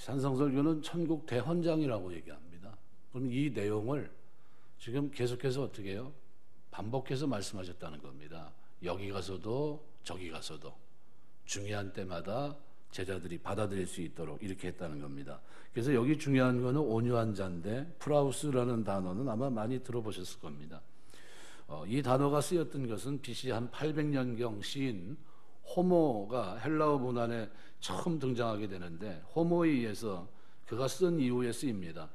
산성설교는 천국 대헌장이라고 얘기합니다. 그럼 이 내용을 지금 계속해서 어떻게 해요? 반복해서 말씀하셨다는 겁니다. 여기 가서도 저기 가서도 중요한 때마다 제자들이 받아들일 수 있도록 이렇게 했다는 겁니다. 그래서 여기 중요한 거는 온유한 자인데 프라우스라는 단어는 아마 많이 들어보셨을 겁니다. 이 단어가 쓰였던 것은 BC 한 800년경 시인 호모가 헬라어 문안에 처음 등장하게 되는데 호모에 의해서 그가 쓴 이후에 쓰입니다.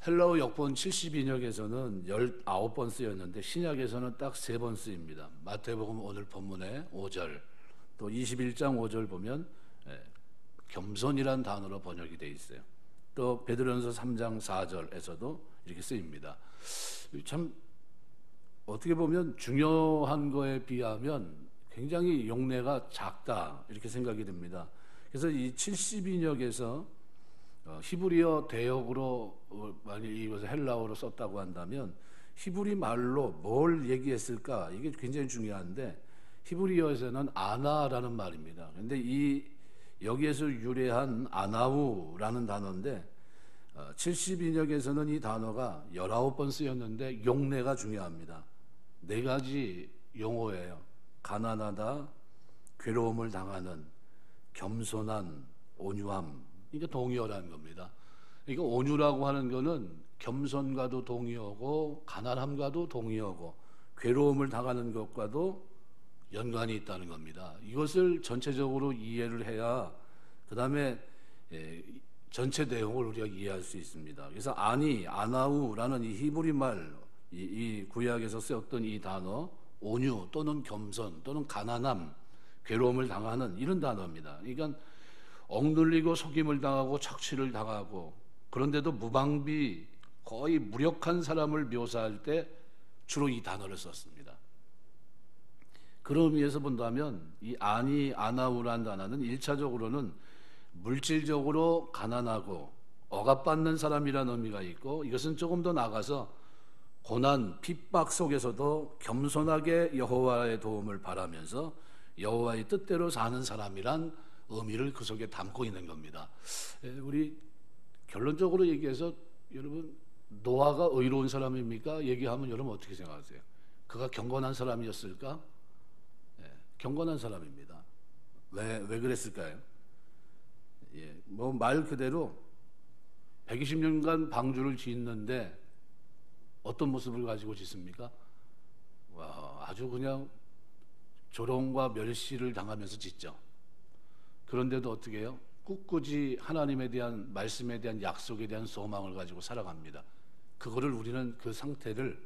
헬라어 역본 72역에서는 19번 쓰였는데 신약에서는 딱 3번 쓰입니다. 마태복음 오늘 본문의 5절 또 21장 5절 보면 겸손이란 단어로 번역이 되어 있어요. 또 베드로전서 3장 4절에서도 이렇게 쓰입니다. 참 어떻게 보면 중요한 거에 비하면 굉장히 용례가 작다 이렇게 생각이 듭니다. 그래서 이 72역에서 히브리어 대역으로 만약 이것을 헬라어로 썼다고 한다면 히브리 말로 뭘 얘기했을까 이게 굉장히 중요한데 히브리어에서는 아나라는 말입니다. 그런데 이 여기에서 유래한 아나우라는 단어인데 72역에서는 이 단어가 19번 쓰였는데 용례가 중요합니다. 4가지 용어예요. 가난하다, 괴로움을 당하는, 겸손한, 온유함. 이게 동의어라는 겁니다. 그러니까 온유라고 하는 거는 겸손과도 동의어고 가난함과도 동의어고 괴로움을 당하는 것과도 연관이 있다는 겁니다. 이것을 전체적으로 이해를 해야 그 다음에 전체 내용을 우리가 이해할 수 있습니다. 그래서 아나우라는 이 히브리 말, 이 구약에서 쓰였던 이 단어 온유 또는 겸손 또는 가난함, 괴로움을 당하는 이런 단어입니다. 그러니까 억눌리고 속임을 당하고 착취를 당하고 그런데도 무방비 거의 무력한 사람을 묘사할 때 주로 이 단어를 썼습니다. 그런 의미에서 본다면 이 아나우란 단어는 1차적으로는 물질적으로 가난하고 억압받는 사람이라는 의미가 있고 이것은 조금 더 나아가서 고난, 핍박 속에서도 겸손하게 여호와의 도움을 바라면서 여호와의 뜻대로 사는 사람이란 의미를 그 속에 담고 있는 겁니다. 우리 결론적으로 얘기해서 여러분 노아가 의로운 사람입니까? 얘기하면 여러분 어떻게 생각하세요? 그가 경건한 사람이었을까? 경건한 사람입니다. 왜 그랬을까요? 뭐 말 그대로 120년간 방주를 짓는데 어떤 모습을 가지고 짓습니까? 아주 그냥 조롱과 멸시를 당하면서 짓죠. 그런데도 어떻게 해요? 꿋꿋이 하나님에 대한 말씀에 대한 약속에 대한 소망을 가지고 살아갑니다. 그거를 우리는 그 상태를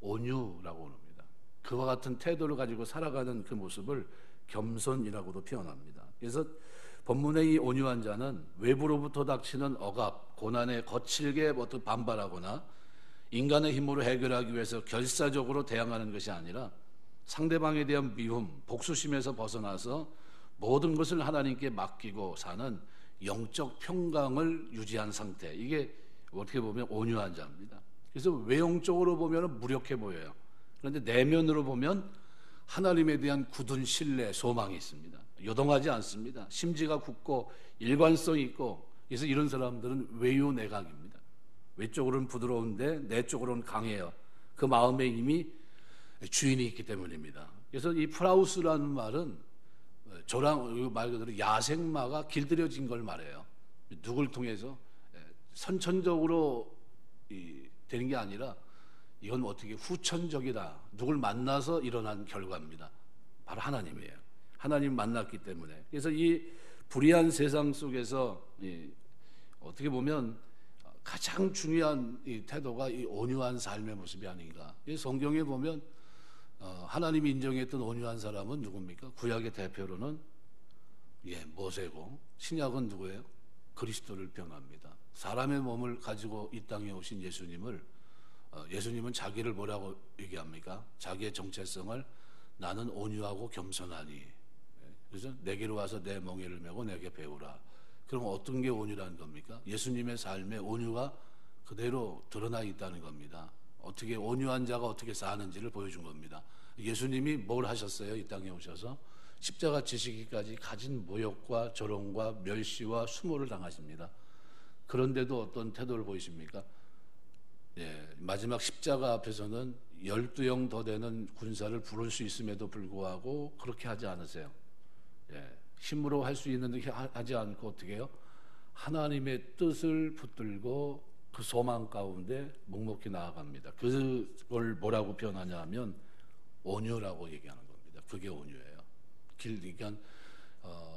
온유라고 합니다. 그와 같은 태도를 가지고 살아가는 그 모습을 겸손이라고도 표현합니다. 그래서 본문의 이 온유한 자는 외부로부터 닥치는 억압, 고난에 거칠게 반발하거나 인간의 힘으로 해결하기 위해서 결사적으로 대항하는 것이 아니라 상대방에 대한 미움, 복수심에서 벗어나서 모든 것을 하나님께 맡기고 사는 영적 평강을 유지한 상태. 이게 어떻게 보면 온유한 자입니다. 그래서 외형적으로 보면 무력해 보여요. 그런데 내면으로 보면 하나님에 대한 굳은 신뢰, 소망이 있습니다. 요동하지 않습니다. 심지가 굳고 일관성이 있고 그래서 이런 사람들은 외유내강입니다. 외적으로는 부드러운데 내적으로는 강해요. 그 마음에 이미 주인이 있기 때문입니다. 그래서 이 프라우스라는 말은 조랑 말 그대로 야생마가 길들여진 걸 말해요. 누굴 통해서 선천적으로 되는 게 아니라 이건 어떻게 후천적이다. 누굴 만나서 일어난 결과입니다. 바로 하나님이에요. 하나님 만났기 때문에. 그래서 이 불의한 세상 속에서 어떻게 보면 가장 중요한 이 태도가 이 온유한 삶의 모습이 아닌가. 이 성경에 보면 하나님이 인정했던 온유한 사람은 누굽니까? 구약의 대표로는 모세고 신약은 누구예요? 그리스도를 표현합니다. 사람의 몸을 가지고 이 땅에 오신 예수님은 자기를 뭐라고 얘기합니까? 자기의 정체성을 나는 온유하고 겸손하니 그래서 내게로 와서 내 멍에를 메고 내게 배우라. 그럼 어떤 게 온유라는 겁니까? 예수님의 삶에 온유가 그대로 드러나 있다는 겁니다. 어떻게 온유한 자가 어떻게 사는지를 보여준 겁니다. 예수님이 뭘 하셨어요? 이 땅에 오셔서 십자가 지시기까지 가진 모욕과 조롱과 멸시와 수모를 당하십니다. 그런데도 어떤 태도를 보이십니까? 예, 마지막 십자가 앞에서는 12영 더 되는 군사를 부를 수 있음에도 불구하고 그렇게 하지 않으세요. 예, 힘으로 할 수 있는 데 하지 않고 어떻게 해요? 하나님의 뜻을 붙들고 그 소망 가운데 묵묵히 나아갑니다. 그걸 뭐라고 표현하냐 하면 온유라고 얘기하는 겁니다. 그게 온유예요. 그러니까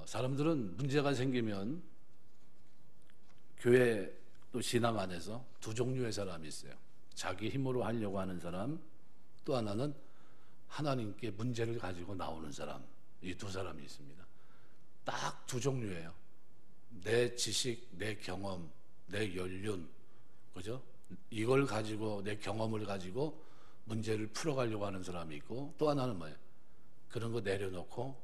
사람들은 문제가 생기면 교회 또 신앙 안에서 두 종류의 사람이 있어요. 자기 힘으로 하려고 하는 사람, 또 하나는 하나님께 문제를 가지고 나오는 사람. 이 두 사람이 있습니다. 딱 두 종류예요. 내 지식, 내 경험, 내 연륜, 그죠? 이걸 가지고, 내 경험을 가지고 문제를 풀어가려고 하는 사람이 있고, 또 하나는 뭐예요? 그런 거 내려놓고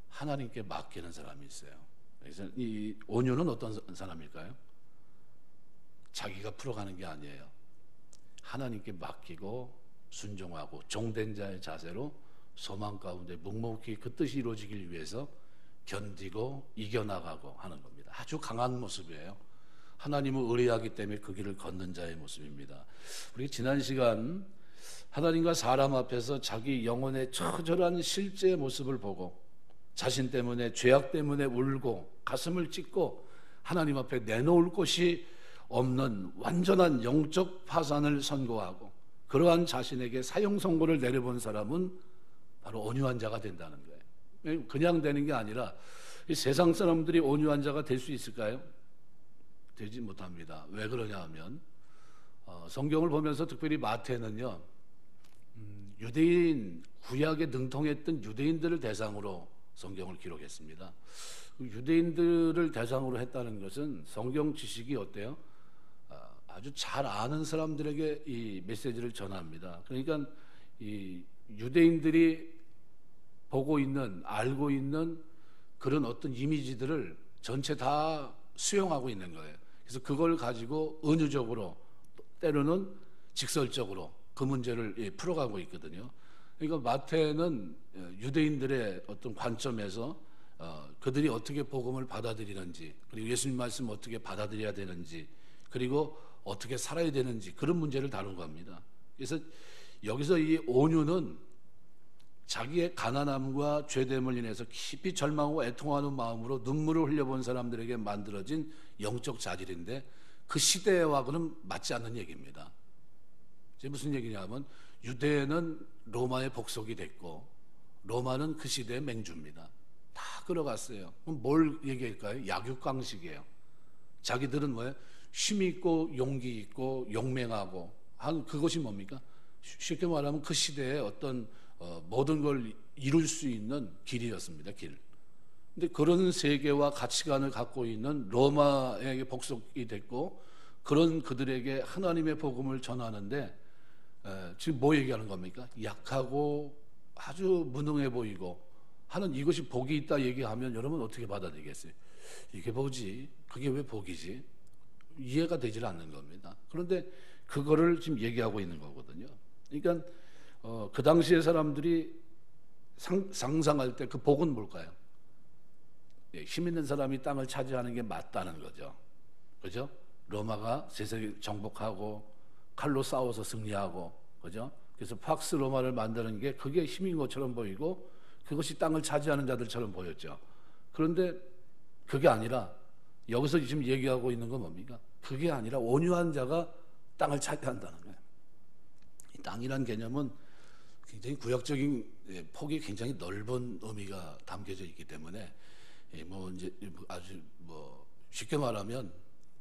하나님께 맡기는 사람이 있어요. 그래서 이 온유는 어떤 사람일까요? 자기가 풀어가는 게 아니에요. 하나님께 맡기고 순종하고 종된 자의 자세로 소망 가운데 묵묵히 그 뜻이 이루어지길 위해서 견디고 이겨나가고 하는 겁니다. 아주 강한 모습이에요. 하나님을 의뢰하기 때문에 그 길을 걷는 자의 모습입니다. 우리 지난 시간 하나님과 사람 앞에서 자기 영혼의 처절한 실제 모습을 보고 자신 때문에, 죄악 때문에 울고 가슴을 찢고 하나님 앞에 내놓을 곳이 없는 완전한 영적 파산을 선고하고 그러한 자신에게 사형 선고를 내려본 사람은 바로 온유한 자가 된다는 거예요. 그냥 되는 게 아니라 이 세상 사람들이 온유한 자가 될 수 있을까요? 되지 못합니다. 왜 그러냐 하면 성경을 보면서 특별히 마태는요, 유대인, 구약에 능통했던 유대인들을 대상으로 성경을 기록했습니다. 유대인들을 대상으로 했다는 것은 성경 지식이 어때요? 아주 잘 아는 사람들에게 이 메시지를 전합니다. 그러니까 이 유대인들이 보고 있는, 알고 있는 그런 어떤 이미지들을 전체 다 수용하고 있는 거예요. 그래서 그걸 가지고 은유적으로, 때로는 직설적으로 그 문제를 풀어가고 있거든요. 그러니까 마태는 유대인들의 어떤 관점에서 그들이 어떻게 복음을 받아들이는지, 그리고 예수님 말씀 어떻게 받아들여야 되는지, 그리고 어떻게 살아야 되는지, 그런 문제를 다룬 겁니다. 그래서 여기서 이 온유는 자기의 가난함과 죄됨을 인해서 깊이 절망하고 애통하는 마음으로 눈물을 흘려본 사람들에게 만들어진 영적 자질인데, 그 시대와는 맞지 않는 얘기입니다. 이제 무슨 얘기냐면, 유대는 로마의 복속이 됐고 로마는 그 시대의 맹주입니다. 다 끌어갔어요. 그럼 뭘 얘기할까요? 약육강식이에요. 자기들은 뭐예요? 힘 있고 용기 있고 용맹하고 한 그것이 뭡니까? 쉽게 말하면 그 시대에 어떤 모든 걸 이룰 수 있는 길이었습니다. 길. 근데 그런 세계와 가치관을 갖고 있는 로마에게 복속이 됐고, 그런 그들에게 하나님의 복음을 전하는데 지금 뭐 얘기하는 겁니까? 약하고 아주 무능해 보이고 하는 이것이 복이 있다 얘기하면 여러분 어떻게 받아들이겠어요? 이게 뭐지? 그게 왜 복이지? 이해가 되질 않는 겁니다. 그런데 그거를 지금 얘기하고 있는 거거든요. 그러니까 그 당시의 사람들이 상상할 때 그 복은 뭘까요? 힘 있는 사람이 땅을 차지하는 게 맞다는 거죠. 그죠? 로마가 세상을 정복하고 칼로 싸워서 승리하고, 그죠? 그래서 팍스 로마를 만드는 게 그게 힘인 것처럼 보이고 그것이 땅을 차지하는 자들처럼 보였죠. 그런데 그게 아니라 여기서 지금 얘기하고 있는 건 뭡니까? 그게 아니라 온유한 자가 땅을 차지한다는 거예요. 이 땅이란 개념은 굉장히 구약적인 폭이 굉장히 넓은 의미가 담겨져 있기 때문에 뭐 이제 아주 뭐 쉽게 말하면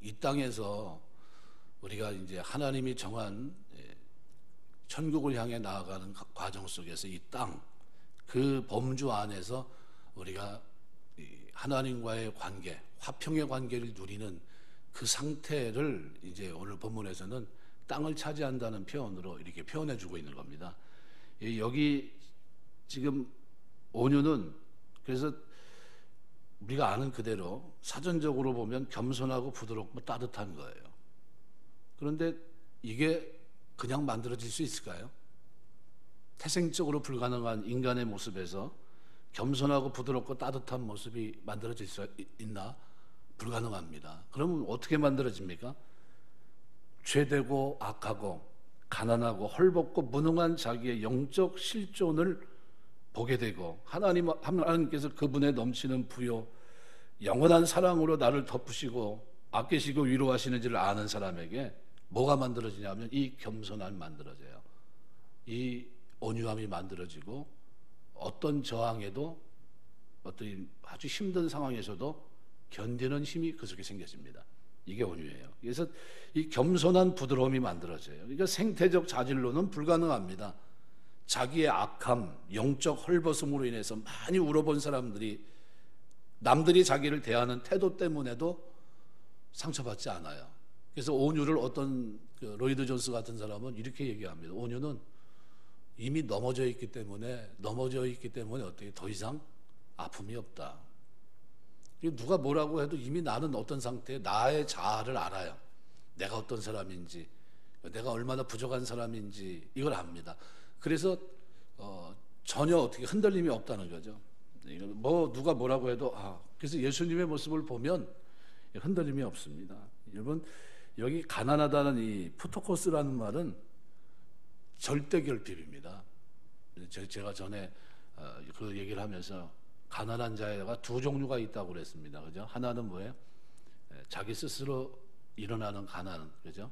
이 땅에서 우리가 이제 하나님이 정한 천국을 향해 나아가는 과정 속에서 이 땅, 그 범주 안에서 우리가 하나님과의 관계, 화평의 관계를 누리는 그 상태를 이제 오늘 본문에서는 땅을 차지한다는 표현으로 이렇게 표현해 주고 있는 겁니다. 여기 지금 온유는 그래서 우리가 아는 그대로 사전적으로 보면 겸손하고 부드럽고 따뜻한 거예요. 그런데 이게 그냥 만들어질 수 있을까요? 태생적으로 불가능한 인간의 모습에서 겸손하고 부드럽고 따뜻한 모습이 만들어질 수 있나? 불가능합니다. 그러면 어떻게 만들어집니까? 죄되고 악하고 가난하고 헐벗고 무능한 자기의 영적 실존을 보게 되고 하나님께서 그분의 넘치는 부요 영원한 사랑으로 나를 덮으시고 아끼시고 위로하시는 지를 아는 사람에게 뭐가 만들어지냐면 이 겸손함이 만들어져요. 이 온유함이 만들어지고 어떤 저항에도 어떤 아주 힘든 상황에서도 견디는 힘이 그 속에 생겨집니다. 이게 온유예요. 그래서 이 겸손한 부드러움이 만들어져요. 그러니까 생태적 자질로는 불가능합니다. 자기의 악함, 영적 헐벗음으로 인해서 많이 울어본 사람들이 남들이 자기를 대하는 태도 때문에도 상처받지 않아요. 그래서 온유를 어떤 로이드 존스 같은 사람은 이렇게 얘기합니다. 온유는 이미 넘어져 있기 때문에 어떻게 더 이상 아픔이 없다. 누가 뭐라고 해도 이미 나는 어떤 상태에 나의 자아를 알아요. 내가 어떤 사람인지, 내가 얼마나 부족한 사람인지 이걸 압니다. 그래서 전혀 어떻게 흔들림이 없다는 거죠. 뭐 누가 뭐라고 해도 그래서 예수님의 모습을 보면 흔들림이 없습니다. 여러분 여기 가난하다는 이 푸토코스라는 말은 절대 결핍입니다. 제가 전에 그 얘기를 하면서 가난한 자가 두 종류가 있다고 그랬습니다. 그죠? 하나는 뭐예요? 자기 스스로 일어나는 가난, 그죠?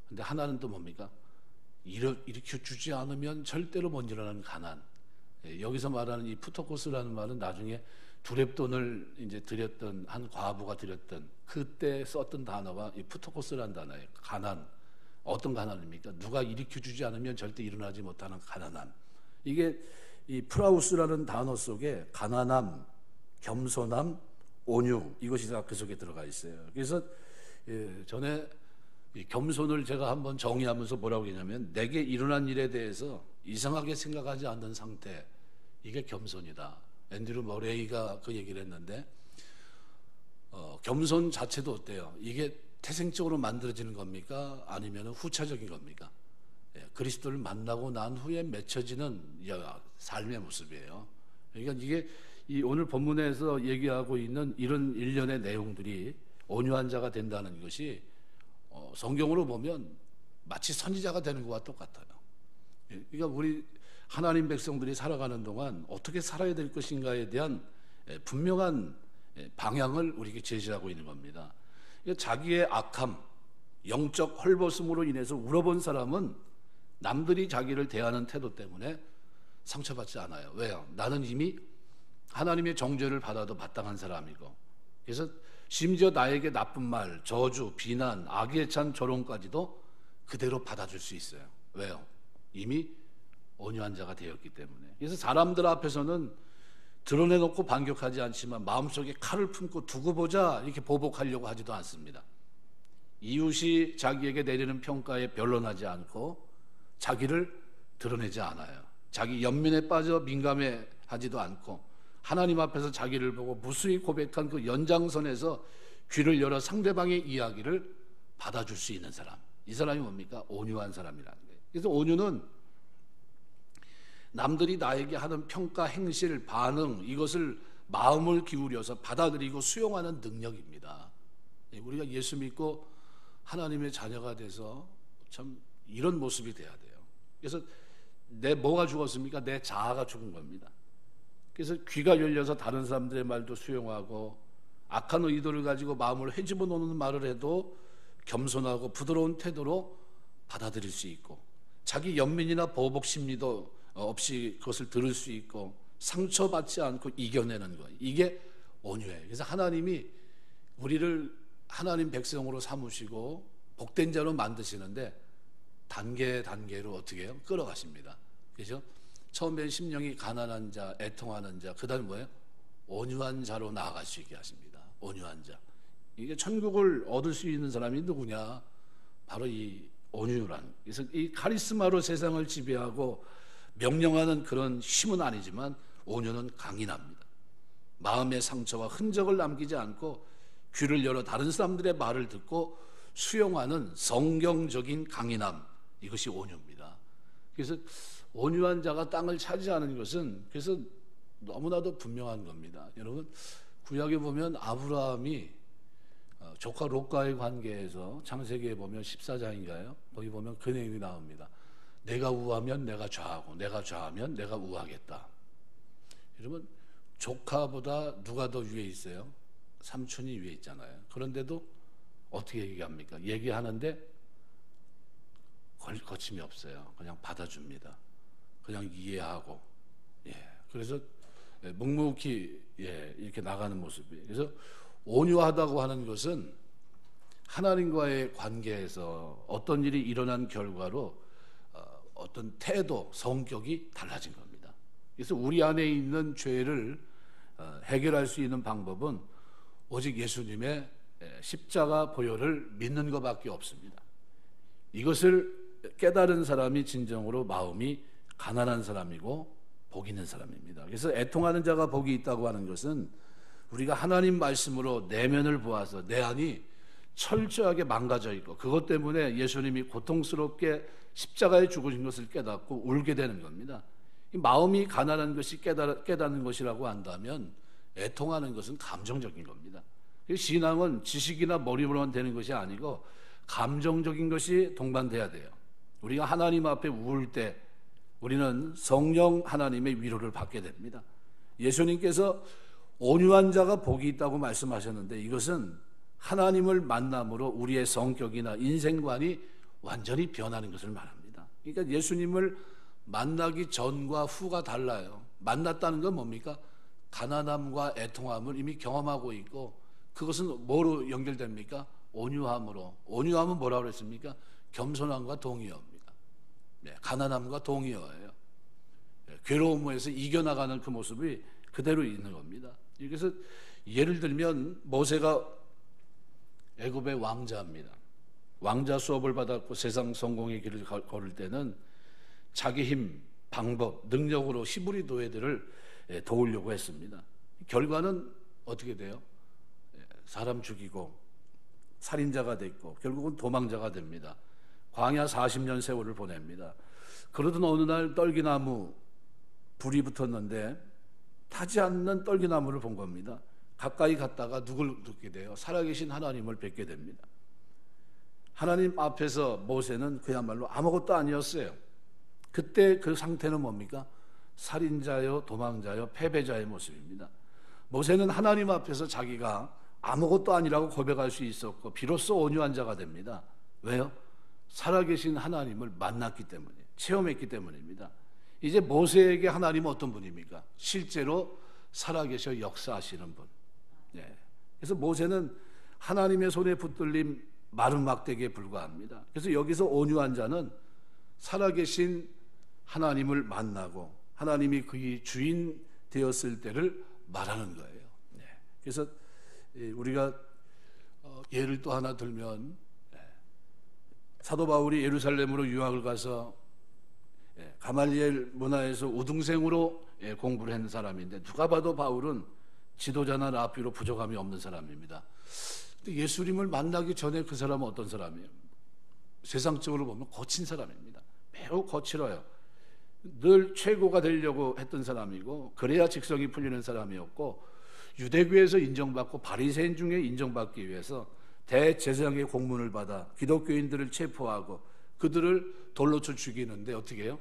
근데 하나는 또 뭡니까? 일으켜 주지 않으면 절대로 못 일어나는 가난. 여기서 말하는 이 푸토코스라는 말은 나중에 두렙돈을 이제 드렸던 한 과부가 드렸던 그때 썼던 단어가 이 푸토코스라는 단어예요. 가난. 어떤 가난입니까? 누가 일으켜 주지 않으면 절대 일어나지 못하는 가난함. 이게 이 프라우스라는 단어 속에 가난함, 겸손함, 온유 이것이 다 그 속에 들어가 있어요. 그래서 전에 이 겸손을 제가 한번 정의하면서 뭐라고 했냐면 내게 일어난 일에 대해서 이상하게 생각하지 않는 상태, 이게 겸손이다. 앤드류 머레이가 그 얘기를 했는데 겸손 자체도 어때요? 이게 태생적으로 만들어지는 겁니까? 아니면 후차적인 겁니까? 그리스도를 만나고 난 후에 맺혀지는 삶의 모습이에요. 그러니까 이게 이 오늘 본문에서 얘기하고 있는 이런 일련의 내용들이 온유한 자가 된다는 것이 성경으로 보면 마치 선지자가 되는 것과 똑같아요. 그러니까 우리 하나님 백성들이 살아가는 동안 어떻게 살아야 될 것인가에 대한 분명한 방향을 우리에게 제시하고 있는 겁니다. 자기의 악함, 영적 헐벗음으로 인해서 울어본 사람은 남들이 자기를 대하는 태도 때문에 상처받지 않아요. 왜요? 나는 이미 하나님의 정죄를 받아도 마땅한 사람이고, 그래서 심지어 나에게 나쁜 말, 저주, 비난, 악에 찬 조롱까지도 그대로 받아줄 수 있어요. 왜요? 이미 온유한 자가 되었기 때문에. 그래서 사람들 앞에서는 드러내놓고 반격하지 않지만 마음속에 칼을 품고 두고 보자 이렇게 보복하려고 하지도 않습니다. 이웃이 자기에게 내리는 평가에 변론하지 않고 자기를 드러내지 않아요. 자기 연민에 빠져 민감해하지도 않고 하나님 앞에서 자기를 보고 무수히 고백한 그 연장선에서 귀를 열어 상대방의 이야기를 받아줄 수 있는 사람, 이 사람이 뭡니까? 온유한 사람이라는 거예요. 그래서 온유는 남들이 나에게 하는 평가, 행실, 반응 이것을 마음을 기울여서 받아들이고 수용하는 능력입니다. 우리가 예수 믿고 하나님의 자녀가 돼서 참 이런 모습이 돼야 돼요. 그래서 내 뭐가 죽었습니까? 내 자아가 죽은 겁니다. 그래서 귀가 열려서 다른 사람들의 말도 수용하고 악한 의도를 가지고 마음을 헤집어 놓는 말을 해도 겸손하고 부드러운 태도로 받아들일 수 있고 자기 연민이나 보복 심리도 없이 그것을 들을 수 있고 상처받지 않고 이겨내는 것, 이게 온유예요. 그래서 하나님이 우리를 하나님 백성으로 삼으시고 복된 자로 만드시는데 단계로 어떻게 해요? 끌어가십니다. 그죠? 처음에 심령이 가난한 자, 애통하는 자, 그 다음에 뭐예요? 온유한 자로 나아갈 수 있게 하십니다. 온유한 자. 이게 천국을 얻을 수 있는 사람이 누구냐? 바로 이 온유란. 그래서 이 카리스마로 세상을 지배하고 명령하는 그런 힘은 아니지만 온유는 강인합니다. 마음의 상처와 흔적을 남기지 않고 귀를 열어 다른 사람들의 말을 듣고 수용하는 성경적인 강인함, 이것이 온유입니다. 그래서 온유한 자가 땅을 차지하는 것은 그래서 너무나도 분명한 겁니다. 여러분 구약에 보면 아브라함이 조카 롯과의 관계에서 창세기에 보면 14장인가요? 거기 보면 그 내용이 나옵니다. 내가 우하면 내가 좌하고 내가 좌하면 내가 우하겠다. 여러분, 조카보다 누가 더 위에 있어요? 삼촌이 위에 있잖아요. 그런데도 어떻게 얘기합니까? 얘기하는데 거침이 없어요. 그냥 받아줍니다. 그냥 이해하고, 그래서 묵묵히 이렇게 나가는 모습이. 그래서 온유하다고 하는 것은 하나님과의 관계에서 어떤 일이 일어난 결과로 어떤 태도, 성격이 달라진 겁니다. 그래서 우리 안에 있는 죄를 해결할 수 있는 방법은 오직 예수님의 십자가 보혈을 믿는 것밖에 없습니다. 이것을 깨달은 사람이 진정으로 마음이 가난한 사람이고 복 있는 사람입니다. 그래서 애통하는 자가 복이 있다고 하는 것은 우리가 하나님 말씀으로 내면을 보아서 내 안이 철저하게 망가져 있고 그것 때문에 예수님이 고통스럽게 십자가에 죽으신 것을 깨닫고 울게 되는 겁니다. 이 마음이 가난한 것이 깨닫는 것이라고 한다면 애통하는 것은 감정적인 겁니다. 신앙은 지식이나 머리로만 되는 것이 아니고 감정적인 것이 동반돼야 돼요. 우리가 하나님 앞에 울 때 우리는 성령 하나님의 위로를 받게 됩니다. 예수님께서 온유한 자가 복이 있다고 말씀하셨는데 이것은 하나님을 만남으로 우리의 성격이나 인생관이 완전히 변하는 것을 말합니다. 그러니까 예수님을 만나기 전과 후가 달라요. 만났다는 건 뭡니까? 가난함과 애통함을 이미 경험하고 있고 그것은 뭐로 연결됩니까? 온유함으로. 온유함은 뭐라고 그랬습니까? 겸손함과 동의어입니다. 가난함과 동의어예요. 괴로움에서 이겨나가는 그 모습이 그대로 있는 겁니다. 그래서 예를 들면 모세가 애굽의 왕자입니다. 왕자 수업을 받았고 세상 성공의 길을 걸을 때는 자기 힘, 방법, 능력으로 히브리 노예들을 도우려고 했습니다. 결과는 어떻게 돼요? 사람 죽이고 살인자가 됐고 결국은 도망자가 됩니다. 광야 40년 세월을 보냅니다. 그러던 어느 날 떨기나무 불이 붙었는데 타지 않는 떨기나무를 본 겁니다. 가까이 갔다가 누굴 듣게 돼요? 살아계신 하나님을 뵙게 됩니다. 하나님 앞에서 모세는 그야말로 아무것도 아니었어요. 그때 그 상태는 뭡니까? 살인자요, 도망자요, 패배자의 모습입니다. 모세는 하나님 앞에서 자기가 아무것도 아니라고 고백할 수 있었고 비로소 온유한 자가 됩니다. 왜요? 살아계신 하나님을 만났기 때문에, 체험했기 때문입니다. 이제 모세에게 하나님은 어떤 분입니까? 실제로 살아계셔 역사하시는 분. 그래서 모세는 하나님의 손에 붙들린 마른 막대기에 불과합니다. 그래서 여기서 온유한 자는 살아계신 하나님을 만나고 하나님이 그의 주인 되었을 때를 말하는 거예요. 그래서 우리가 예를 또 하나 들면 사도 바울이 예루살렘으로 유학을 가서 가말리엘 문화에서 우등생으로 공부를 한 사람인데 누가 봐도 바울은 지도자나 라비로 부족함이 없는 사람입니다. 예수님을 만나기 전에 그 사람은 어떤 사람이에요? 세상적으로 보면 거친 사람입니다. 매우 거칠어요. 늘 최고가 되려고 했던 사람이고 그래야 직성이 풀리는 사람이었고 유대교에서 인정받고 바리새인 중에 인정받기 위해서 대제사장의 공문을 받아 기독교인들을 체포하고 그들을 돌로 쳐 죽이는데 어떻게 해요?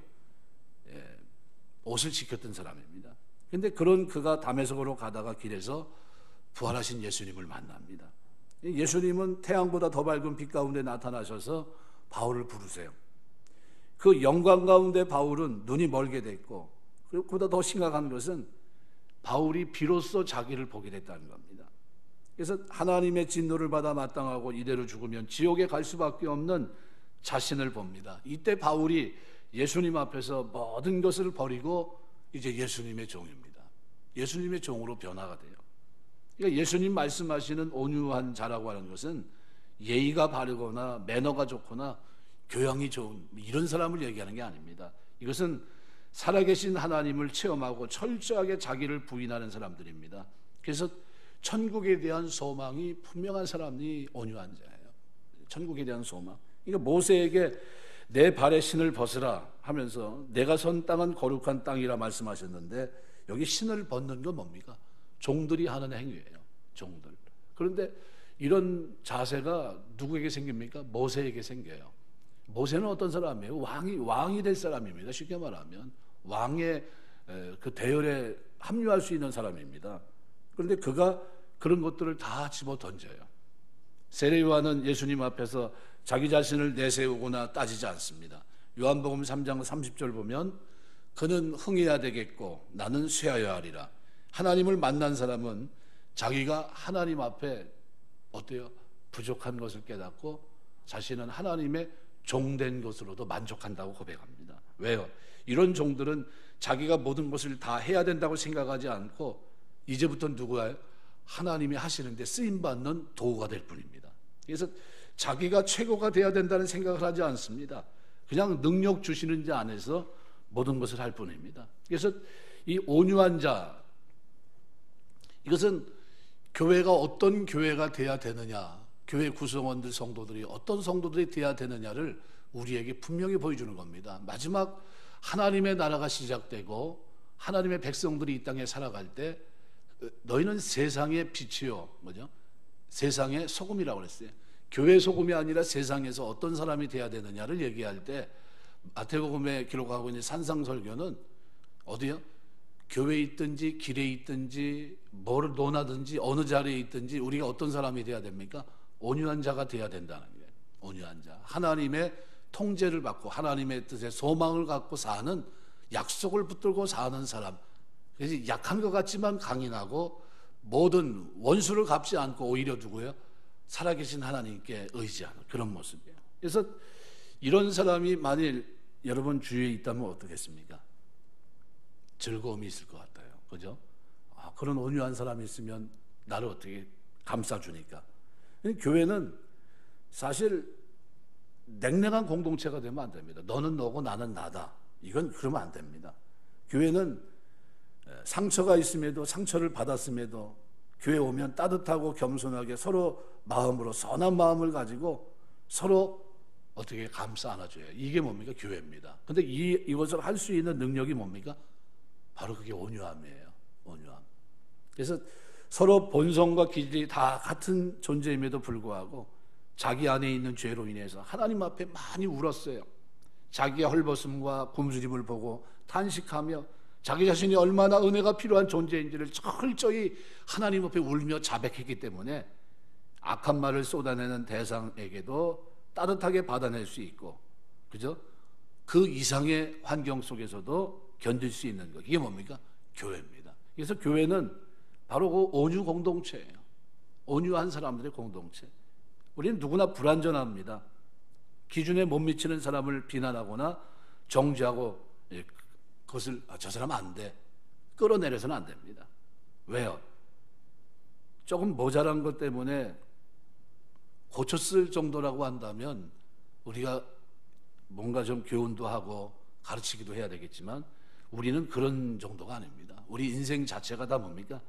옷을 지켰던 사람입니다. 그런데 그런 그가 다메섹으로 가다가 길에서 부활하신 예수님을 만납니다. 예수님은 태양보다 더 밝은 빛 가운데 나타나셔서 바울을 부르세요. 그 영광 가운데 바울은 눈이 멀게 됐고 그리고 그보다 더 심각한 것은 바울이 비로소 자기를 보게 됐다는 겁니다. 그래서 하나님의 진노를 받아 마땅하고 이대로 죽으면 지옥에 갈 수밖에 없는 자신을 봅니다. 이때 바울이 예수님 앞에서 모든 것을 버리고 이제 예수님의 종입니다. 예수님의 종으로 변화가 돼요. 그러니까 예수님 말씀하시는 온유한 자라고 하는 것은 예의가 바르거나 매너가 좋거나 교양이 좋은 이런 사람을 얘기하는 게 아닙니다. 이것은 살아계신 하나님을 체험하고 철저하게 자기를 부인하는 사람들입니다. 그래서 천국에 대한 소망이 분명한 사람이 온유한 자예요. 천국에 대한 소망. 그러니까 모세에게 내 발의 신을 벗으라 하면서 내가 선 땅은 거룩한 땅이라 말씀하셨는데 여기 신을 벗는 건 뭡니까? 종들이 하는 행위예요. 종들. 그런데 이런 자세가 누구에게 생깁니까? 모세에게 생겨요. 모세는 어떤 사람이에요? 왕이 될 사람입니다. 쉽게 말하면 왕의 그 대열에 합류할 수 있는 사람입니다. 그런데 그가 그런 것들을 다 집어 던져요. 세례 요한은 예수님 앞에서 자기 자신을 내세우거나 따지지 않습니다. 요한복음 3장 30절 보면 그는 흥해야 되겠고 나는 쇠하여야 하리라. 하나님을 만난 사람은 자기가 하나님 앞에 어때요? 부족한 것을 깨닫고 자신은 하나님의 종된 것으로도 만족한다고 고백합니다. 왜요? 이런 종들은 자기가 모든 것을 다 해야 된다고 생각하지 않고 이제부터 누구예요? 하나님이 하시는데 쓰임받는 도구가 될 뿐입니다. 그래서 자기가 최고가 되어야 된다는 생각을 하지 않습니다. 그냥 능력 주시는 자 안에서 모든 것을 할 뿐입니다. 그래서 이 온유한 자, 이것은 교회가 어떤 교회가 돼야 되느냐, 교회 구성원들 성도들이 어떤 성도들이 돼야 되느냐를 우리에게 분명히 보여주는 겁니다. 마지막 하나님의 나라가 시작되고 하나님의 백성들이 이 땅에 살아갈 때 너희는 세상의 빛이요, 뭐죠? 세상의 소금이라고 그랬어요. 교회 소금이 아니라 세상에서 어떤 사람이 돼야 되느냐를 얘기할 때 마태복음에 기록하고 있는 산상설교는 어디요? 교회에 있든지 길에 있든지 뭐를 논하든지 어느 자리에 있든지 우리가 어떤 사람이 돼야 됩니까? 온유한 자가 돼야 된다는 거예요. 온유한 자, 하나님의 통제를 받고 하나님의 뜻에 소망을 갖고 사는, 약속을 붙들고 사는 사람. 그래서 약한 것 같지만 강인하고 모든 원수를 갚지 않고 오히려 누구예요? 살아계신 하나님께 의지하는 그런 모습이에요. 그래서 이런 사람이 만일 여러분 주위에 있다면 어떻겠습니까? 즐거움이 있을 것 같아요. 그죠? 그런 온유한 사람이 있으면 나를 어떻게 감싸주니까. 교회는 사실 냉랭한 공동체가 되면 안 됩니다. 너는 너고 나는 나다. 이건 그러면 안 됩니다. 교회는 상처가 있음에도, 상처를 받았음에도 교회 오면 따뜻하고 겸손하게 서로 마음으로 선한 마음을 가지고 서로 어떻게 감싸 안아줘요. 이게 뭡니까? 교회입니다. 근데 이것을 할 수 있는 능력이 뭡니까? 바로 그게 온유함이에요. 온유함. 그래서 서로 본성과 기질이 다 같은 존재임에도 불구하고 자기 안에 있는 죄로 인해서 하나님 앞에 많이 울었어요. 자기의 헐벗음과 굶주림을 보고 탄식하며 자기 자신이 얼마나 은혜가 필요한 존재인지를 철저히 하나님 앞에 울며 자백했기 때문에 악한 말을 쏟아내는 대상에게도 따뜻하게 받아낼 수 있고, 그죠? 그 이상의 환경 속에서도 견딜 수 있는 것, 이게 뭡니까? 교회입니다. 그래서 교회는 바로 그 온유 공동체예요. 온유한 사람들의 공동체. 우리는 누구나 불완전합니다. 기준에 못 미치는 사람을 비난하거나 정죄하고 그것을 저 사람 안 돼, 끌어내려서는 안 됩니다. 왜요? 조금 모자란 것 때문에 고쳤을 정도라고 한다면 우리가 뭔가 좀 교훈도 하고 가르치기도 해야 되겠지만 우리는 그런 정도가 아닙니다. 우리 인생 자체가 다 뭡니까?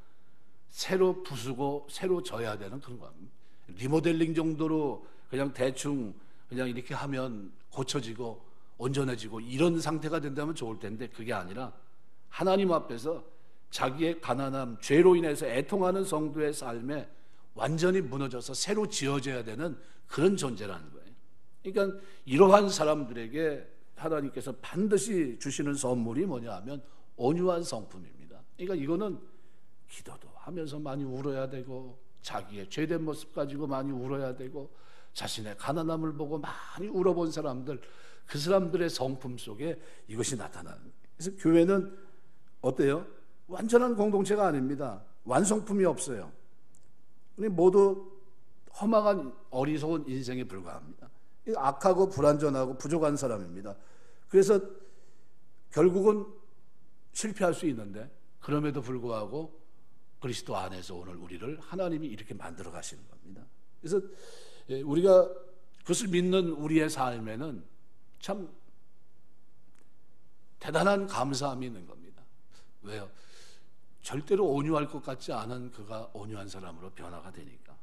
새로 부수고 새로 져야 되는 그런 겁니다. 리모델링 정도로 그냥 대충 그냥 이렇게 하면 고쳐지고 온전해지고 이런 상태가 된다면 좋을 텐데 그게 아니라 하나님 앞에서 자기의 가난함, 죄로 인해서 애통하는 성도의 삶에 완전히 무너져서 새로 지어져야 되는 그런 존재라는 거예요. 그러니까 이러한 사람들에게 하나님께서 반드시 주시는 선물이 뭐냐 하면 온유한 성품입니다. 그러니까 이거는 기도도 하면서 많이 울어야 되고 자기의 죄된 모습 가지고 많이 울어야 되고 자신의 가난함을 보고 많이 울어본 사람들, 그 사람들의 성품 속에 이것이 나타나는 거예요. 그래서 교회는 어때요? 완전한 공동체가 아닙니다. 완성품이 없어요. 우리 모두 허망한 어리석은 인생에 불과합니다. 악하고 불완전하고 부족한 사람입니다. 그래서 결국은 실패할 수 있는데 그럼에도 불구하고 그리스도 안에서 오늘 우리를 하나님이 이렇게 만들어 가시는 겁니다. 그래서 우리가 그것을 믿는 우리의 삶에는 참 대단한 감사함이 있는 겁니다. 왜요? 절대로 온유할 것 같지 않은 그가 온유한 사람으로 변화가 되니까.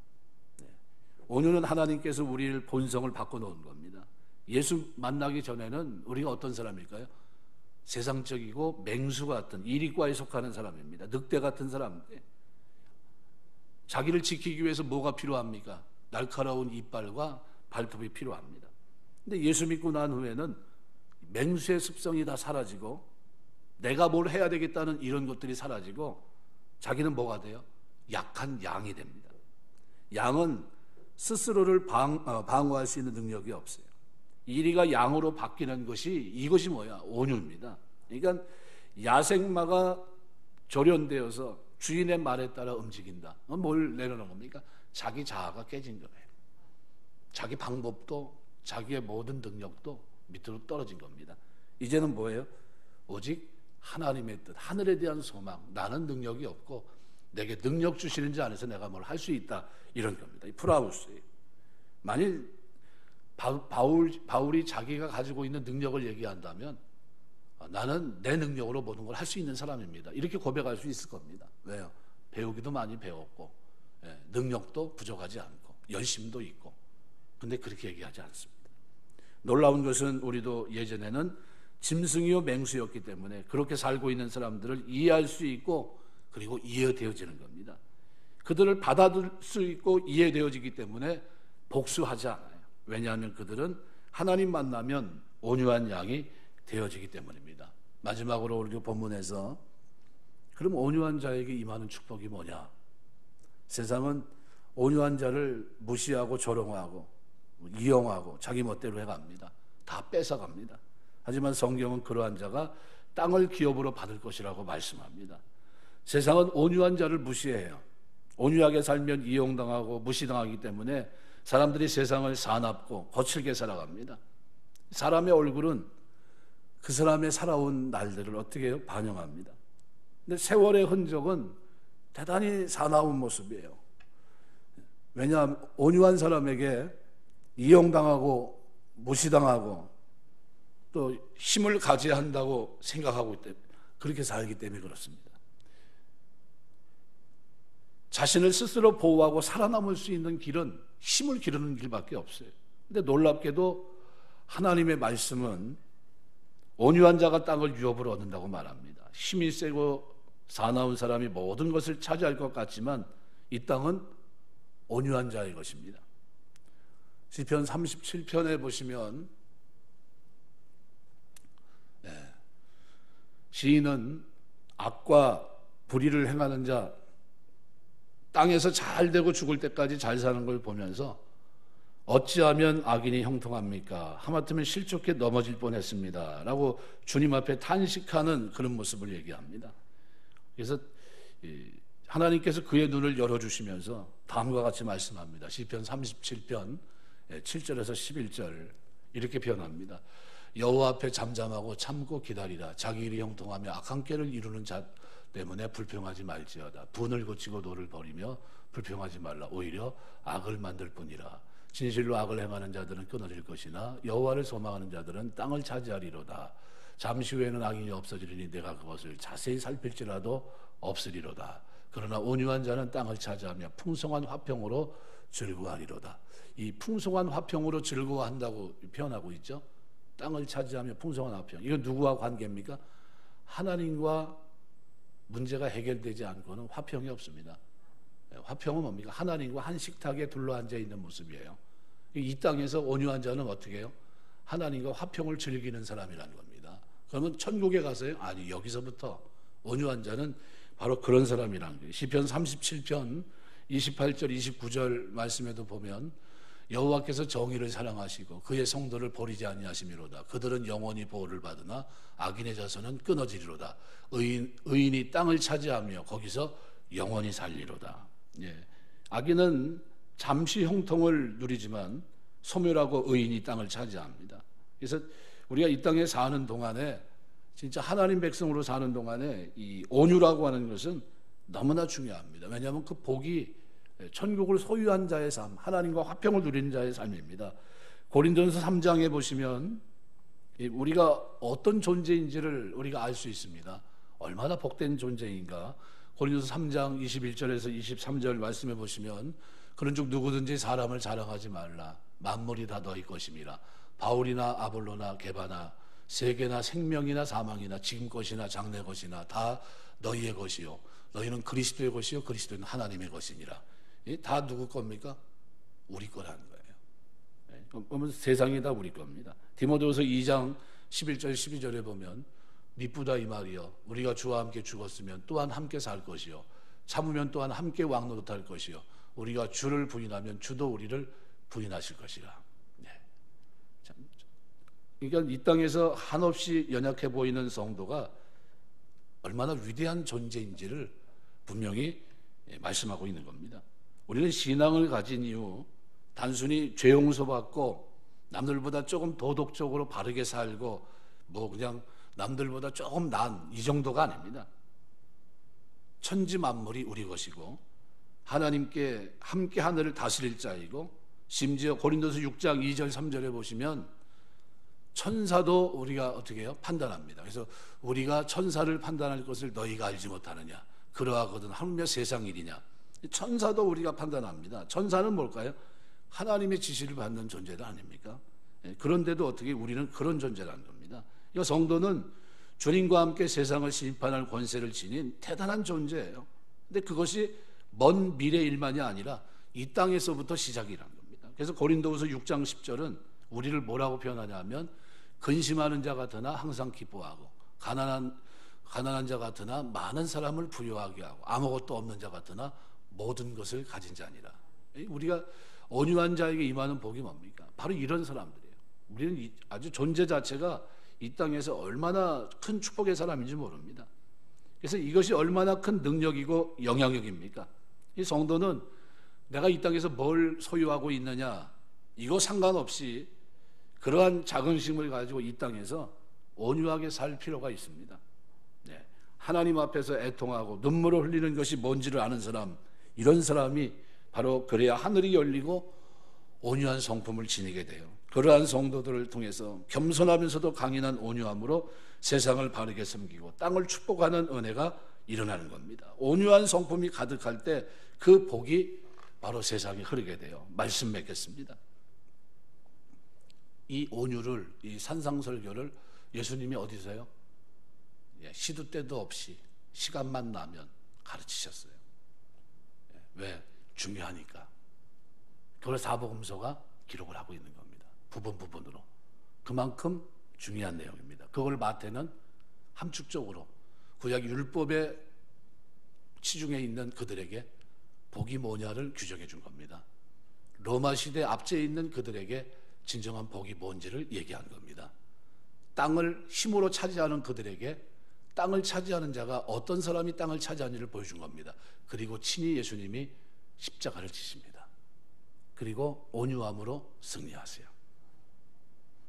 온유는 하나님께서 우리를 본성을 바꿔놓은 겁니다. 예수 만나기 전에는 우리가 어떤 사람일까요? 세상적이고 맹수 같은 이리과에 속하는 사람입니다. 늑대 같은 사람. 자기를 지키기 위해서 뭐가 필요합니까? 날카로운 이빨과 발톱이 필요합니다. 근데 예수 믿고 난 후에는 맹수의 습성이 다 사라지고 내가 뭘 해야 되겠다는 이런 것들이 사라지고 자기는 뭐가 돼요? 약한 양이 됩니다. 양은 스스로를 방어할 수 있는 능력이 없어요. 이리가 양으로 바뀌는 것이 이것이 뭐야? 온유입니다. 그러니까 야생마가 조련되어서 주인의 말에 따라 움직인다. 뭘 내려놓은 겁니까? 자기 자아가 깨진 거예요. 자기 방법도 자기의 모든 능력도 밑으로 떨어진 겁니다. 이제는 뭐예요? 오직 하나님의 뜻, 하늘에 대한 소망. 나는 능력이 없고 내게 능력 주시는 자 안에서 내가 뭘 할 수 있다. 이런 겁니다. 이 프라우스예요. 만일 바울이 자기가 가지고 있는 능력을 얘기한다면 나는 내 능력으로 모든 걸 할 수 있는 사람입니다. 이렇게 고백할 수 있을 겁니다. 왜요? 배우기도 많이 배웠고 능력도 부족하지 않고 열심도 있고. 근데 그렇게 얘기하지 않습니다. 놀라운 것은 우리도 예전에는 짐승이요 맹수였기 때문에 그렇게 살고 있는 사람들을 이해할 수 있고 그리고 이해되어지는 겁니다. 그들을 받아들일 수 있고 이해되어지기 때문에 복수하지 않아요. 왜냐하면 그들은 하나님 만나면 온유한 양이 되어지기 때문입니다. 마지막으로 우리 본문에서 그럼 온유한 자에게 임하는 축복이 뭐냐? 세상은 온유한 자를 무시하고 조롱하고 이용하고 자기 멋대로 해갑니다. 다 뺏어갑니다. 하지만 성경은 그러한 자가 땅을 기업으로 받을 것이라고 말씀합니다. 세상은 온유한 자를 무시해요. 온유하게 살면 이용당하고 무시당하기 때문에 사람들이 세상을 사납고 거칠게 살아갑니다. 사람의 얼굴은 그 사람의 살아온 날들을 어떻게 해요? 반영합니다. 근데 세월의 흔적은 대단히 사나운 모습이에요. 왜냐하면 온유한 사람에게 이용당하고 무시당하고 또 힘을 가져야 한다고 생각하고 그렇게 살기 때문에 그렇습니다. 자신을 스스로 보호하고 살아남을 수 있는 길은 힘을 기르는 길밖에 없어요. 근데 놀랍게도 하나님의 말씀은 온유한 자가 땅을 유업으로 얻는다고 말합니다. 힘이 세고 사나운 사람이 모든 것을 차지할 것 같지만 이 땅은 온유한 자의 것입니다. 시편 37편에 보시면 시인은 악과 불의를 행하는 자, 땅에서 잘 되고 죽을 때까지 잘 사는 걸 보면서 어찌하면 악인이 형통합니까? 하마터면 실족해 넘어질 뻔했습니다 라고 주님 앞에 탄식하는 그런 모습을 얘기합니다. 그래서 하나님께서 그의 눈을 열어주시면서 다음과 같이 말씀합니다. 시편 37편 7절에서 11절 이렇게 표현합니다. 여호와 앞에 잠잠하고 참고 기다리라. 자기 일이 형통하며 악한 꾀를 이루는 자 때문에 불평하지 말지어다. 분을 고치고 노를 버리며 불평하지 말라. 오히려 악을 만들 뿐이라. 진실로 악을 행하는 자들은 끊어질 것이나 여호와를 소망하는 자들은 땅을 차지하리로다. 잠시 후에는 악인이 없어지리니 내가 그것을 자세히 살필지라도 없으리로다. 그러나 온유한 자는 땅을 차지하며 풍성한 화평으로 즐거워하리로다. 이 풍성한 화평으로 즐거워한다고 표현하고 있죠. 땅을 차지하며 풍성한 화평. 이건 누구와 관계입니까? 하나님과 문제가 해결되지 않고는 화평이 없습니다. 화평은 뭡니까? 하나님과 한 식탁에 둘러앉아 있는 모습이에요. 이 땅에서 온유한 자는 어떻게 해요? 하나님과 화평을 즐기는 사람이라는 겁니다. 그러면 천국에 가서요? 아니, 여기서부터 온유한 자는 바로 그런 사람이라는 거예요. 시편 37편 28절 29절 말씀에도 보면 여호와께서 정의를 사랑하시고 그의 성도를 버리지 아니하심이로다. 그들은 영원히 보호를 받으나 악인의 자손은 끊어지리로다. 의인이 땅을 차지하며 거기서 영원히 살리로다. 악인은 잠시 형통을 누리지만 소멸하고 의인이 땅을 차지합니다. 그래서 우리가 이 땅에 사는 동안에 진짜 하나님 백성으로 사는 동안에 이 온유라고 하는 것은 너무나 중요합니다. 왜냐하면 그 복이 천국을 소유한 자의 삶, 하나님과 화평을 누리는 자의 삶입니다. 고린도전서 3장에 보시면 우리가 어떤 존재인지를 우리가 알 수 있습니다. 얼마나 복된 존재인가. 고린도전서 3장 21절에서 23절 말씀해 보시면 그런즉 누구든지 사람을 자랑하지 말라. 만물이 다 너희 것임이라. 바울이나 아볼로나 게바나 세계나 생명이나 사망이나 지금 것이나 장래 것이나 다 너희의 것이요 너희는 그리스도의 것이요 그리스도는 하나님의 것이니라. 다 누구 겁니까? 우리 거라는 거예요. 그러면 세상이 다 우리 겁니다. 디모데후서 2장 11절 12절에 보면 미쁘다 이 말이여 우리가 주와 함께 죽었으면 또한 함께 살 것이요 참으면 또한 함께 왕노릇할 것이요 우리가 주를 부인하면 주도 우리를 부인하실 것이라. 그러니까 이 땅에서 한없이 연약해 보이는 성도가 얼마나 위대한 존재인지를 분명히 말씀하고 있는 겁니다. 우리는 신앙을 가진 이유 단순히 죄 용서받고 남들보다 조금 도덕적으로 바르게 살고 뭐 그냥 남들보다 조금 나은 이 정도가 아닙니다. 천지 만물이 우리 것이고 하나님께 함께 하늘을 다스릴 자이고 심지어 고린도서 6장 2절 3절에 보시면 천사도 우리가 어떻게 해요? 판단합니다. 그래서 우리가 천사를 판단할 것을 너희가 알지 못하느냐 그러하거든 하물며 세상 일이냐. 천사도 우리가 판단합니다. 천사는 뭘까요? 하나님의 지시를 받는 존재도 아닙니까? 그런데도 어떻게 우리는 그런 존재라는 겁니다. 이 성도는 주님과 함께 세상을 심판할 권세를 지닌 대단한 존재예요. 근데 그것이 먼 미래 일만이 아니라 이 땅에서부터 시작이라는 겁니다. 그래서 고린도후서 6장 10절은 우리를 뭐라고 표현하냐면 근심하는 자 같으나 항상 기뻐하고 가난한 자 같으나 많은 사람을 부유하게 하고 아무것도 없는 자 같으나 모든 것을 가진 자니라. 우리가 온유한 자에게 임하는 복이 뭡니까? 바로 이런 사람들이에요. 우리는 아주 존재 자체가 이 땅에서 얼마나 큰 축복의 사람인지 모릅니다. 그래서 이것이 얼마나 큰 능력이고 영향력입니까? 이 성도는 내가 이 땅에서 뭘 소유하고 있느냐 이거 상관없이 그러한 자긍심을 가지고 이 땅에서 온유하게 살 필요가 있습니다. 네. 하나님 앞에서 애통하고 눈물을 흘리는 것이 뭔지를 아는 사람, 이런 사람이 바로 그래야 하늘이 열리고 온유한 성품을 지니게 돼요. 그러한 성도들을 통해서 겸손하면서도 강인한 온유함으로 세상을 바르게 섬기고 땅을 축복하는 은혜가 일어나는 겁니다. 온유한 성품이 가득할 때 그 복이 바로 세상에 흐르게 돼요. 말씀 맺겠습니다. 이 온유를, 이 산상설교를 예수님이 어디서요? 시도 때도 없이 시간만 나면 가르치셨어요. 왜? 중요하니까. 그걸 사복음서가 기록을 하고 있는 겁니다. 부분으로. 그만큼 중요한 내용입니다. 그걸 마태는 함축적으로 구약 율법의 치중에 있는 그들에게 복이 뭐냐를 규정해 준 겁니다. 로마 시대 압제에 있는 그들에게 진정한 복이 뭔지를 얘기한 겁니다. 땅을 힘으로 차지하는 그들에게 땅을 차지하는 자가 어떤 사람이 땅을 차지하는지를 보여준 겁니다. 그리고 친히 예수님이 십자가를 지십니다. 그리고 온유함으로 승리하세요.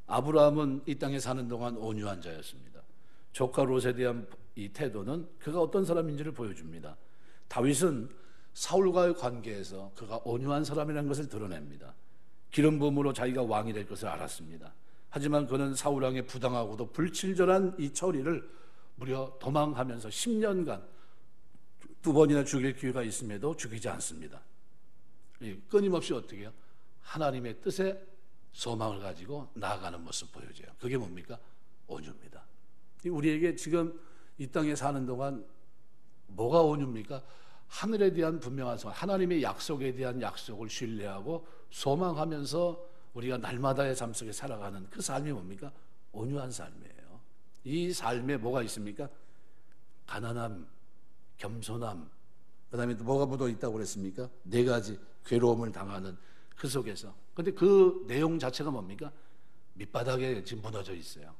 아브라함은 이 땅에 사는 동안 온유한 자였습니다. 조카 롯에 대한 이 태도는 그가 어떤 사람인지를 보여줍니다. 다윗은 사울과의 관계에서 그가 온유한 사람이라는 것을 드러냅니다. 기름 부음으로 자기가 왕이 될 것을 알았습니다. 하지만 그는 사울왕의 부당하고도 불친절한 이 처리를 무려 도망하면서 10년간 2번이나 죽일 기회가 있음에도 죽이지 않습니다. 끊임없이 어떻게 해요? 하나님의 뜻에 소망을 가지고 나아가는 모습 보여줘요. 그게 뭡니까? 온유입니다. 우리에게 지금 이 땅에 사는 동안 뭐가 온유입니까? 하늘에 대한 분명한 소망, 하나님의 약속에 대한 약속을 신뢰하고 소망하면서 우리가 날마다의 삶 속에 살아가는 그 삶이 뭡니까? 온유한 삶이에요. 이 삶에 뭐가 있습니까? 가난함, 겸손함, 그 다음에 또 뭐가 묻어 있다고 그랬습니까? 4가지 괴로움을 당하는 그 속에서. 근데 그 내용 자체가 뭡니까? 밑바닥에 지금 무너져 있어요.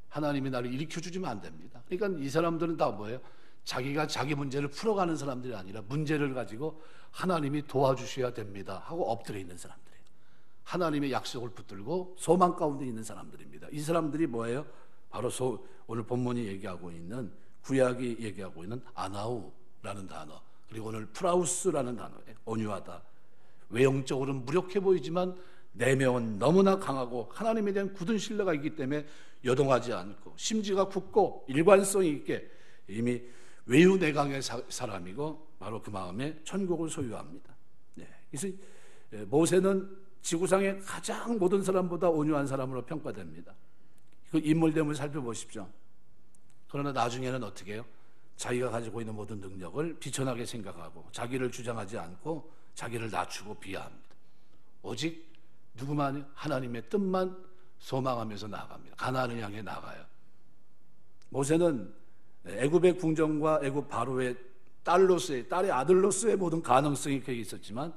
하나님이 나를 일으켜주지면 안 됩니다. 그러니까 이 사람들은 다 뭐예요? 자기가 자기 문제를 풀어가는 사람들이 아니라 문제를 가지고 하나님이 도와주셔야 됩니다 하고 엎드려 있는 사람들이에요. 하나님의 약속을 붙들고 소망 가운데 있는 사람들입니다. 이 사람들이 뭐예요? 바로 오늘 본문이 얘기하고 있는, 구약이 얘기하고 있는 아나우라는 단어, 그리고 오늘 프라우스라는 단어예요. 온유하다. 외형적으로는 무력해 보이지만 내면은 너무나 강하고 하나님에 대한 굳은 신뢰가 있기 때문에 요동하지 않고 심지가 굳고 일관성이 있게 이미 외유내강의 사람이고 바로 그 마음에 천국을 소유합니다. 네. 그래서 모세는 지구상의 가장 모든 사람보다 온유한 사람으로 평가됩니다. 그 인물됨을 살펴보십시오. 그러나 나중에는 어떻게 해요? 자기가 가지고 있는 모든 능력을 비천하게 생각하고 자기를 주장하지 않고 자기를 낮추고 비하합니다. 오직 누구만 하나님의 뜻만 소망하면서 나아갑니다. 가나안을 향해 나가요. 모세는 애굽의 궁정과 애굽 바로의 딸의 아들로서의 모든 가능성이 그에게 있었지만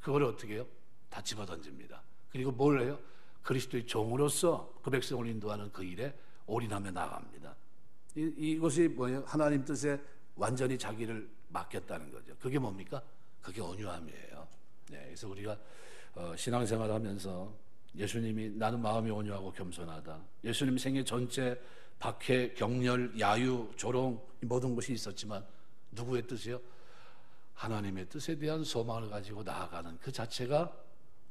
그걸 어떻게 해요? 다 집어던집니다. 그리고 뭘 해요? 그리스도의 종으로서 그 백성을 인도하는 그 일에 올인하며 나갑니다. 이것이 뭐예요? 하나님 뜻에 완전히 자기를 맡겼다는 거죠. 그게 뭡니까? 그게 온유함이에요. 네, 그래서 우리가 신앙생활을 하면서 예수님이 나는 마음이 온유하고 겸손하다. 예수님 생애 전체 박해, 격렬, 야유, 조롱 모든 것이 있었지만 누구의 뜻이요? 하나님의 뜻에 대한 소망을 가지고 나아가는 그 자체가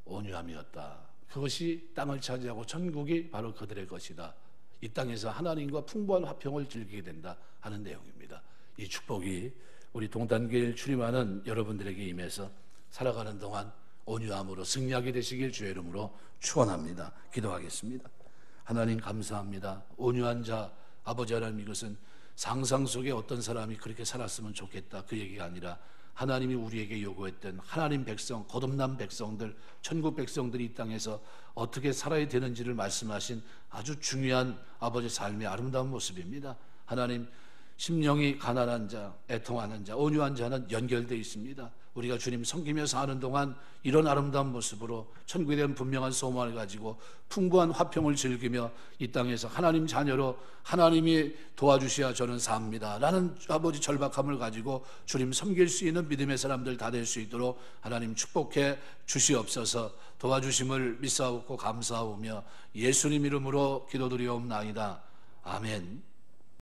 온유함이었다. 그것이 땅을 차지하고 천국이 바로 그들의 것이다. 이 땅에서 하나님과 풍부한 화평을 즐기게 된다 하는 내용입니다. 이 축복이 우리 동단교회를 출입하는 여러분들에게 임해서 살아가는 동안 온유함으로 승리하게 되시길 주의 이름으로 축원합니다. 기도하겠습니다. 하나님 감사합니다. 온유한 자 아버지 하나님, 이것은 상상 속에 어떤 사람이 그렇게 살았으면 좋겠다 그 얘기가 아니라 하나님이 우리에게 요구했던 하나님 백성, 거듭난 백성들, 천국 백성들이 이 땅에서 어떻게 살아야 되는지를 말씀하신 아주 중요한 아버지 삶의 아름다운 모습입니다. 하나님, 심령이 가난한 자, 애통하는 자, 온유한 자는 연결되어 있습니다. 우리가 주님 섬기며 사는 동안 이런 아름다운 모습으로 천국에 대한 분명한 소망을 가지고 풍부한 화평을 즐기며 이 땅에서 하나님 자녀로 하나님이 도와주셔야 저는 삽니다 라는 아버지 절박함을 가지고 주님 섬길 수 있는 믿음의 사람들 다 될 수 있도록 하나님 축복해 주시옵소서. 도와주심을 믿사옵고 감사하오며 예수님 이름으로 기도드리옵나이다. 아멘.